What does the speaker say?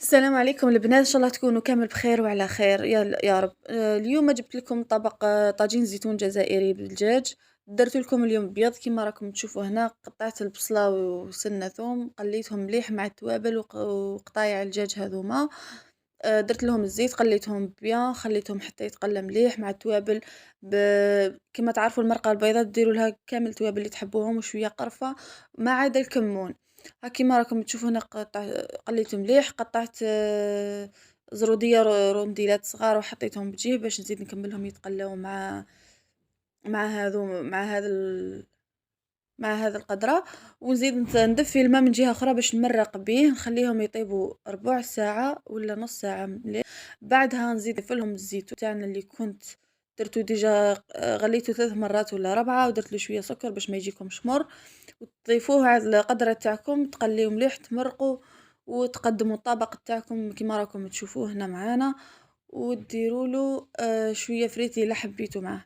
السلام عليكم البنات، إن شاء الله تكونوا كامل بخير وعلى خير يا رب. اليوم جبت لكم طبق طاجين زيتون جزائري بالدجاج. درت لكم اليوم بيض كيما راكم تشوفوا هنا، قطعت البصلة وسنة ثوم قليتهم مليح مع التوابل وقطايع الدجاج هذوما. درت لهم الزيت قليتهم بيان، خليتهم حتى يتقلى مليح مع التوابل. ب... كما تعرفوا المرقة البيضاء ديروا لها كامل التوابل اللي تحبوهم وشوية قرفة ما عدا الكمون. ها كيما راكم تشوفوا هنا قليته مليح، قطعت زرودية رونديلات صغار وحطيتهم بجيه باش نزيد نكملهم يتقلاو مع هذا القدرة. ونزيد ندفي الماء من جهة أخرى باش نمرق بيه، نخليهم يطيبوا ربع ساعة ولا نص ساعة مليح. بعدها نزيد نضيفلهم الزيتون تاعنا اللي كنت درتو ديجا، غليته 3 مرات ولا 4 ودرت له شوية سكر باش ما يجيكمش مر. وتضيفوه على القدرة تاعكم، تقليو مليح، تمرقوا وتقدموا الطبق تاعكم كيما راكم تشوفوه هنا معانا. وديروا له شوية فريت إلا حبيتوا معاه.